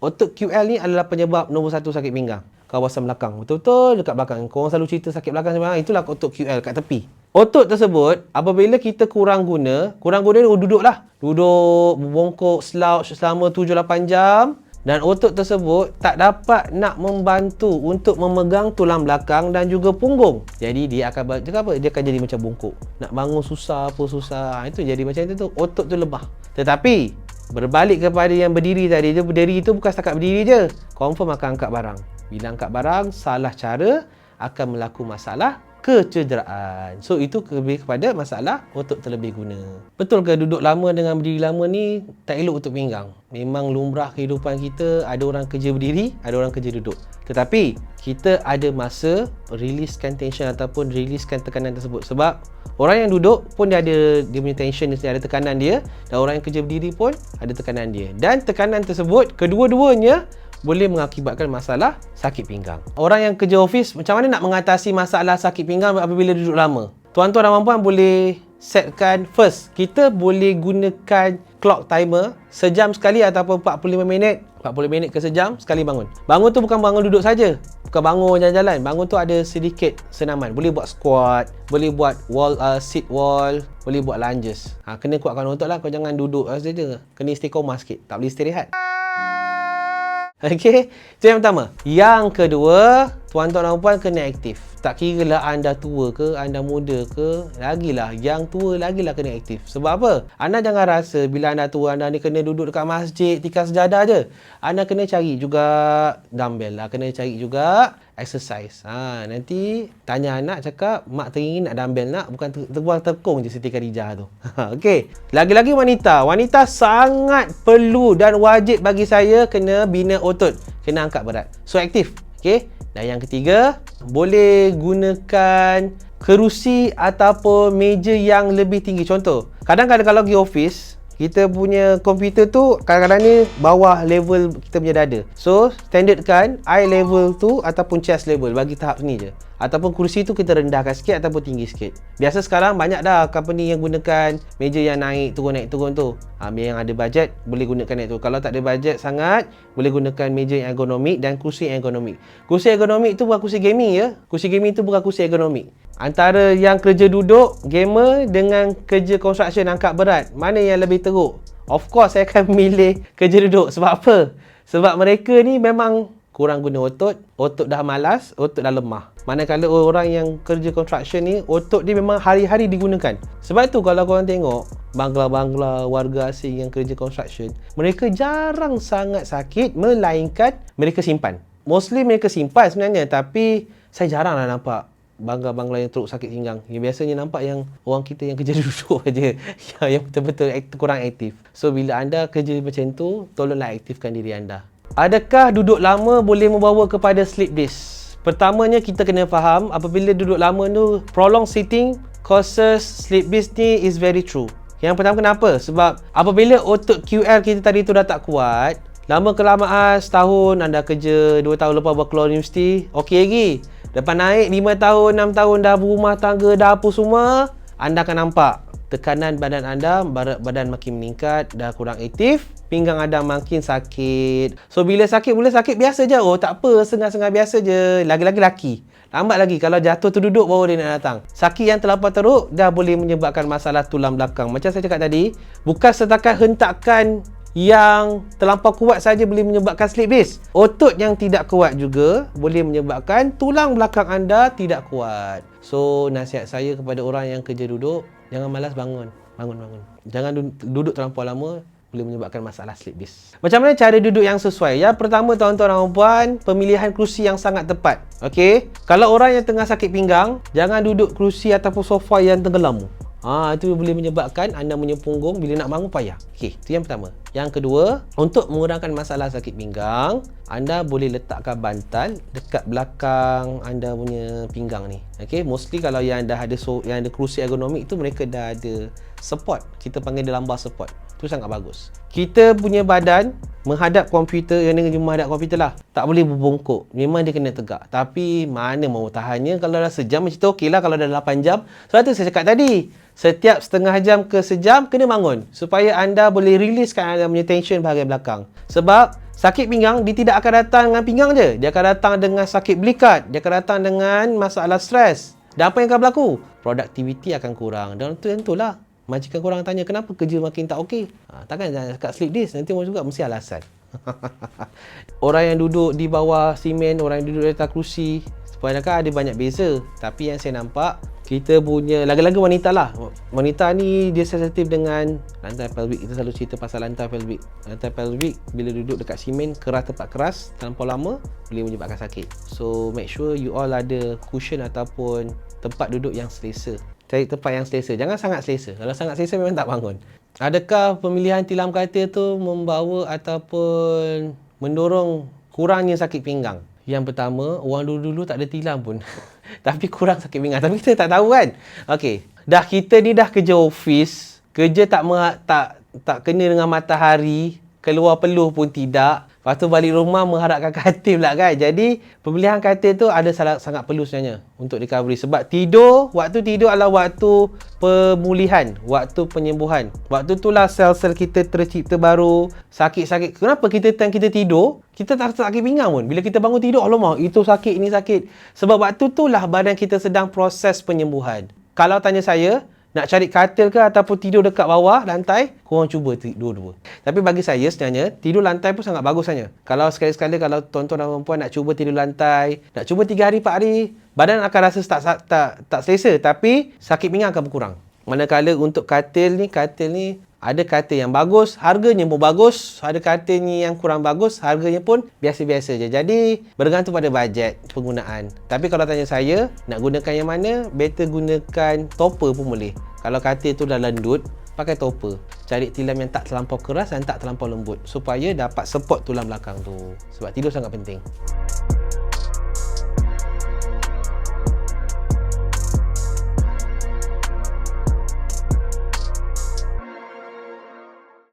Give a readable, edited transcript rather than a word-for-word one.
Otot QL ni adalah penyebab nombor satu sakit pinggang. Kawasan belakang. Betul-betul dekat belakang. Korang selalu cerita sakit belakang sebenarnya. Itulah otot QL kat tepi. Otot tersebut, apabila kita kurang guna ni duduklah. Duduk, berbongkok, slouch selama 7-8 jam. Dan otot tersebut tak dapat nak membantu untuk memegang tulang belakang dan juga punggung. Jadi dia akan dia akan jadi macam bongkok. Nak bangun susah, apa susah. Itu jadi macam itu tu. Otot tu lemah. Tetapi berbalik kepada yang berdiri tadi, dia berdiri tu bukan setakat berdiri je. Confirm akan angkat barang. Bila angkat barang, salah cara akan berlaku masalah kecederaan. So itu lebih kepada masalah otot terlebih guna. Betul ke duduk lama dengan berdiri lama ni tak elok untuk pinggang? Memang lumrah kehidupan kita, ada orang kerja berdiri, ada orang kerja duduk. Tetapi kita ada masa releasekan tension ataupun releasekan tekanan tersebut. Sebab orang yang duduk pun dia punya tension, dia ada tekanan dia, dan orang yang kerja berdiri pun ada tekanan dia. Dan tekanan tersebut kedua-duanya boleh mengakibatkan masalah sakit pinggang. Orang yang kerja office, macam mana nak mengatasi masalah sakit pinggang apabila duduk lama? Tuan-tuan dan puan-puan boleh setkan first. Kita boleh gunakan clock timer sejam sekali ataupun 45 minit. 40 minit ke sejam sekali bangun. Bangun tu bukan bangun duduk saja. Bukan bangun jalan-jalan. Bangun tu ada sedikit senaman. Boleh buat squat, boleh buat sit wall, boleh buat lunges. Kena kuatkan otot lah. Kau jangan duduk saja. Kena istiqomah sikit. Tak boleh istirahat. Okey, itu yang pertama. Yang kedua, tuan-tuan dan puan kena aktif. Tak kira lah anda tua ke, anda muda ke, lagilah yang tua lagilah kena aktif. Sebab apa? Anda jangan rasa bila anda tua, anda ni kena duduk dekat masjid, tikar sejadah je. Anda kena cari juga dumbbell lah, kena cari juga exercise. Nanti tanya anak cakap, mak teringin nak dumbbell nak, bukan terbuang terkung je Siti Khadijah tu. Okey. Lagi-lagi wanita. Wanita sangat perlu dan wajib bagi saya kena bina otot, kena angkat berat. So aktif. Okey. Dan yang ketiga, boleh gunakan kerusi ataupun meja yang lebih tinggi. Contoh, kadang-kadang kalau pergi office, kita punya komputer tu kadang-kadang ni bawah level kita punya dada. So, standardkan eye level tu ataupun chest level, bagi tahap sini je. Ataupun kursi tu kita rendahkan sikit ataupun tinggi sikit. Biasa sekarang banyak dah company yang gunakan meja yang naik turun tu. Yang ada bajet boleh gunakan naik tu. Kalau tak ada bajet sangat, boleh gunakan meja yang ergonomik dan kursi yang ergonomik. Kursi ergonomik tu bukan kursi gaming ya. Kursi gaming tu bukan kursi ergonomik. Antara yang kerja duduk, gamer dengan kerja construction angkat berat, mana yang lebih teruk? Of course saya akan memilih kerja duduk. Sebab apa? Sebab mereka ni memang kurang guna otot, otot dah malas, otot dah lemah. Manakala orang yang kerja construction ni, otot dia memang hari-hari digunakan. Sebab tu kalau korang tengok bangla-bangla warga asing yang kerja construction, mereka jarang sangat sakit melainkan mereka simpan. Mostly mereka simpan sebenarnya, tapi saya jarang lah nampak bangla-bangla yang teruk sakit pinggang. Yang biasanya nampak yang orang kita yang kerja duduk aja yang betul-betul kurang aktif. So bila anda kerja macam tu, tolonglah aktifkan diri anda. Adakah duduk lama boleh membawa kepada slip disc? Pertamanya kita kena faham, apabila duduk lama tu, prolonged sitting causes slip disc ni is very true. Yang pertama kenapa? Sebab apabila otot QL kita tadi tu dah tak kuat, lama kelamaan setahun anda kerja, 2 tahun lepas baru keluar universiti, okey lagi. Lepas naik 5 tahun, 6 tahun dah berumah tangga, dah apa semua, anda akan nampak tekanan badan anda, berat badan makin meningkat, dah kurang aktif, pinggang anda makin sakit. So bila sakit, mula sakit biasa je. Oh tak apa, sengah-sengah biasa je. Lagi-lagi laki. Lambat lagi kalau jatuh terduduk baru dia nak datang. Sakit yang terlampau teruk dah boleh menyebabkan masalah tulang belakang. Macam saya cakap tadi, bukan setakat hentakan yang terlampau kuat saja boleh menyebabkan slip disc. Otot yang tidak kuat juga boleh menyebabkan tulang belakang anda tidak kuat. So nasihat saya kepada orang yang kerja duduk, jangan malas bangun. Bangun. Jangan duduk terlampau lama, boleh menyebabkan masalah slip disc. Macam mana cara duduk yang sesuai? Yang pertama tuan-tuan dan puan, pemilihan kerusi yang sangat tepat. Okey? Kalau orang yang tengah sakit pinggang, jangan duduk kerusi ataupun sofa yang tenggelam. Itu boleh menyebabkan anda punya punggung bila nak bangun payah. Okey, itu yang pertama. Yang kedua, untuk mengurangkan masalah sakit pinggang, anda boleh letakkan bantal dekat belakang anda punya pinggang ni. Okey, mostly kalau yang dah ada yang ada kerusi ergonomik tu, mereka dah ada support. Kita panggil dia lumbar support. Itu sangat bagus. Kita punya badan menghadap komputer, yang dengan menghadap komputer lah, tak boleh berbongkok. Memang dia kena tegak. Tapi mana mau tahannya kalau dah sejam macam tu, okey lah kalau dah 8 jam. Sebab tu saya cakap tadi, setiap setengah jam ke sejam kena bangun supaya anda boleh releasekan anda punya tension bahagian belakang. Sebab sakit pinggang dia tidak akan datang dengan pinggang je. Dia akan datang dengan sakit belikat, dia akan datang dengan masalah stres. Dan apa yang akan berlaku? Productivity akan kurang. Dan tentulah majikan korang tanya kenapa kerja makin tak okey. Takkan nak cakap sleep disk, nanti orang juga mesti alasan. Orang yang duduk di bawah simen, orang yang duduk di atas kerusi, sebenarnya ada banyak beza. Tapi yang saya nampak, kita punya lagi-lagi wanita lah. Wanita ni dia sensitif dengan lantai pelvic. Kita selalu cerita pasal lantai pelvic. Lantai pelvic bila duduk dekat simen, keras, tempat keras terlampau lama boleh menyebabkan sakit. So make sure you all ada cushion ataupun tempat duduk yang selesa. Cari tempat yang selesa. Jangan sangat selesa. Kalau sangat selesa memang tak bangun. Adakah pemilihan tilam katil tu membawa ataupun mendorong kurangnya sakit pinggang? Yang pertama, orang dulu-dulu tak ada tilam pun. Tapi kurang sakit pinggang. Tapi kita tak tahu kan? Okey. Kita ni dah kerja office. Kerja tak kena dengan matahari. Keluar peluh pun tidak. Lepas tu balik rumah mengharapkan katil pula kan. Jadi pemilihan katil tu ada sangat perlu sebenarnya untuk recovery. Sebab waktu tidur adalah waktu pemulihan, waktu penyembuhan. Waktu itulah sel-sel kita tercipta baru. Sakit-sakit. Kenapa kita tidur, kita tak sakit pinggang pun. Bila kita bangun tidur, alamak itu sakit, ini sakit. Sebab waktu itulah badan kita sedang proses penyembuhan. Kalau tanya saya, nak cari katil ke ataupun tidur dekat bawah lantai, korang cuba dua-dua. Tapi bagi saya sebenarnya, tidur lantai pun sangat bagus sebenarnya. Kalau sekali-sekala kalau tuan-tuan dan puan nak cuba tidur lantai, nak cuba 3 hari, 4 hari, badan akan rasa tak selesa. Tapi sakit pinggang akan berkurang. Manakala untuk katil ni ada katil yang bagus, harganya pun bagus. Ada katil ni yang kurang bagus, harganya pun biasa-biasa je. Jadi bergantung pada bajet penggunaan. Tapi kalau tanya saya, nak gunakan yang mana? Better gunakan topper pun boleh. Kalau katil tu dah lendut, pakai topper. Cari tilam yang tak terlampau keras dan tak terlampau lembut supaya dapat support tulang belakang tu. Sebab tidur sangat penting.